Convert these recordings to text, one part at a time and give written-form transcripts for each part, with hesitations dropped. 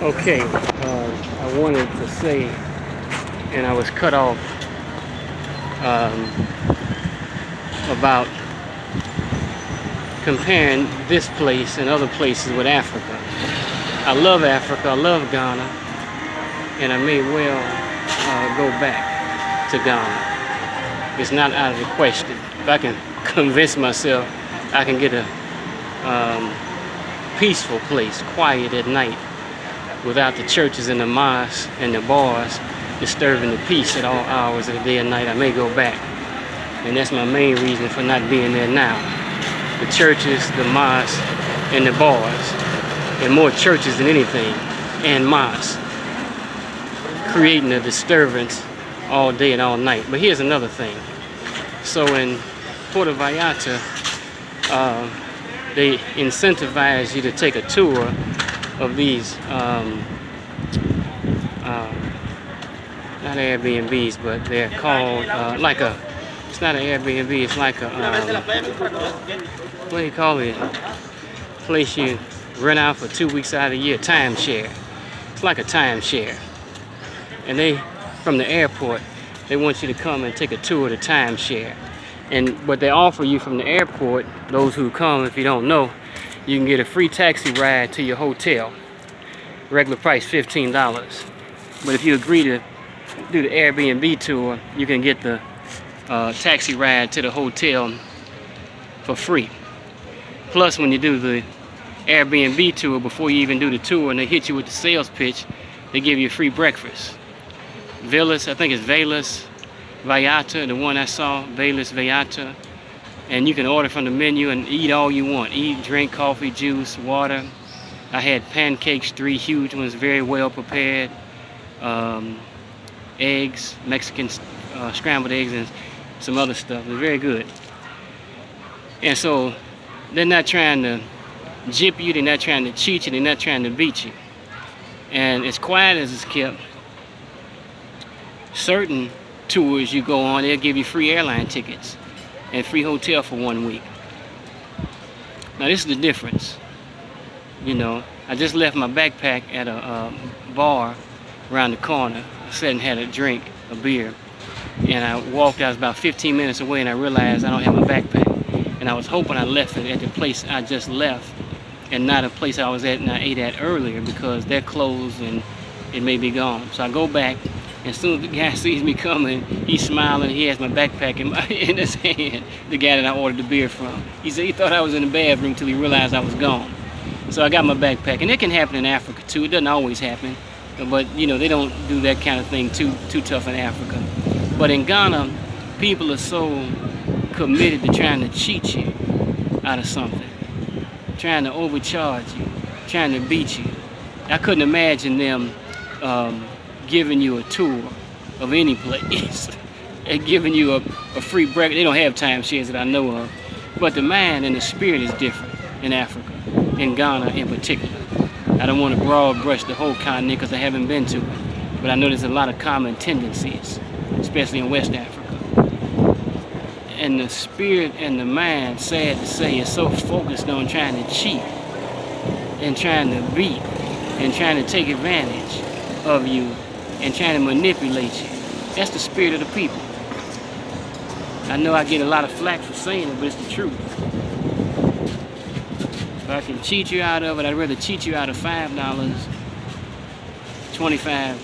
Okay, I wanted to say, and I was cut off um, about comparing this place and other places with Africa. I love Africa, I love Ghana, and I may well go back to Ghana. It's not out of the question. If I can convince myself I can get a um, peaceful place, quiet at night, without the churches and the mosques and the bars disturbing the peace at all hours of the day and night, I may go back. And that's my main reason for not being there now. The churches, the mosques, and the bars, and more churches than anything, and mosques, creating a disturbance all day and all night. But here's another thing. So in Puerto Vallarta, they incentivize you to take a tour of these not Airbnbs, but they're called it's not an Airbnb, it's like a what do you call it, place you rent out for 2 weeks out of the year, timeshare. It's like a timeshare, and from the airport, they want you to come and take a tour of the timeshare. And what they offer you from the airport, those who come, if you don't know, you can get a free taxi ride to your hotel. Regular price $15. But if you agree to do the Airbnb tour, you can get the taxi ride to the hotel for free. Plus, when you do the Airbnb tour, before you even do the tour and they hit you with the sales pitch, they give you a free breakfast. Villas, I think it's Velas Vallarta, the one I saw, Velas Vallarta. And you can order from the menu and eat all you want. Eat, drink, coffee, juice, water. I had pancakes, 3 huge ones, very well prepared. Eggs, Mexican scrambled eggs, and some other stuff. It was very good. And so they're not trying to gyp you, they're not trying to cheat you, they're not trying to beat you. And as quiet as it's kept, certain tours you go on, they'll give you free airline tickets and free hotel for 1 week. Now this is the difference. You know, I just left my backpack at a bar around the corner. I sat and had a drink, a beer, and I walked. I was about 15 minutes away, and I realized I don't have my backpack. And I was hoping I left it at the place I just left, and not a place I was at and I ate at earlier, because they're closed and it may be gone. So I go back, and as soon as the guy sees me coming, he's smiling. He has my backpack in his hand. The guy that I ordered the beer from. He said he thought I was in the bathroom till he realized I was gone. So I got my backpack, and it can happen in Africa too. It doesn't always happen, but you know, they don't do that kind of thing too tough in Africa. But in Ghana, people are so committed to trying to cheat you out of something, trying to overcharge you, trying to beat you. I couldn't imagine them giving you a tour of any place and giving you a free breakfast. They don't have timeshares that I know of, but the mind and the spirit is different in Africa, in Ghana in particular. I don't want to broad brush the whole continent because I haven't been to it, but I know there's a lot of common tendencies, especially in West Africa. And the spirit and the mind, sad to say, is so focused on trying to cheat and trying to beat and trying to take advantage of you and trying to manipulate you. That's the spirit of the people. I know I get a lot of flack for saying it, but it's the truth. If I can cheat you out of it, I'd rather cheat you out of $5, 25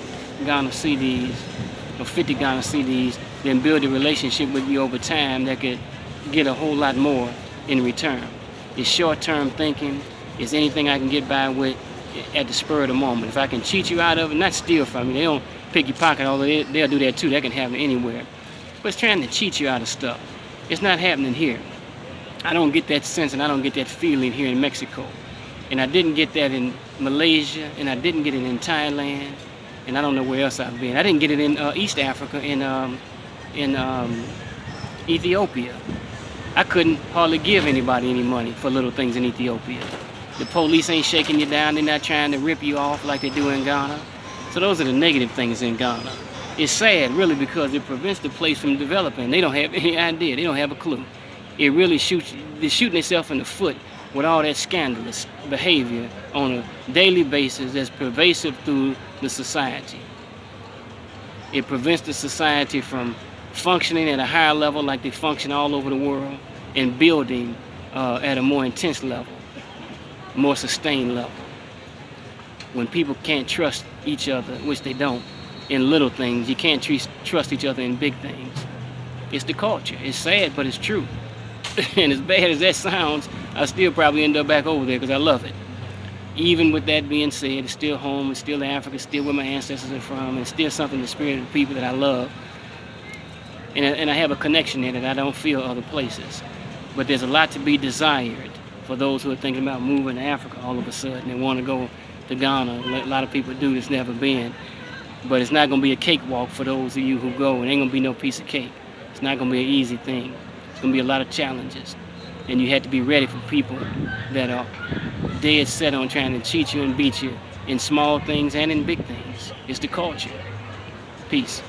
Ghana cedis, or 50 Ghana cedis, than build a relationship with you over time that could get a whole lot more in return. It's short-term thinking. It's anything I can get by with at the spur of the moment. If I can cheat you out of it, not steal from you, they don't pick your pocket, although they'll do that too. That can happen anywhere. But it's trying to cheat you out of stuff. It's not happening here. I don't get that sense, and I don't get that feeling here in Mexico. And I didn't get that in Malaysia, and I didn't get it in Thailand, and I don't know where else I've been. I didn't get it in East Africa, in Ethiopia. I couldn't hardly give anybody any money for little things in Ethiopia. The police ain't shaking you down. They're not trying to rip you off like they do in Ghana. So those are the negative things in Ghana. It's sad, really, because it prevents the place from developing. They don't have any idea. They don't have a clue. It really they're shooting themselves in the foot with all that scandalous behavior on a daily basis that's pervasive through the society. It prevents the society from functioning at a higher level like they function all over the world, and building at a more intense level, more sustained level. When people can't trust each other, which they don't, in little things, you can't trust each other in big things. It's the culture. It's sad, but it's true. And as bad as that sounds, I still probably end up back over there because I love it. Even with that being said, it's still home, it's still Africa, it's still where my ancestors are from, and it's still something, the spirit of the people that I love. And I have a connection there that I don't feel other places. But there's a lot to be desired for those who are thinking about moving to Africa all of a sudden and want to go to Ghana. A lot of people do that's never been. But it's not going to be a cakewalk for those of you who go. It ain't going to be no piece of cake. It's not going to be an easy thing. It's going to be a lot of challenges. And you have to be ready for people that are dead set on trying to cheat you and beat you in small things and in big things. It's the culture. Peace.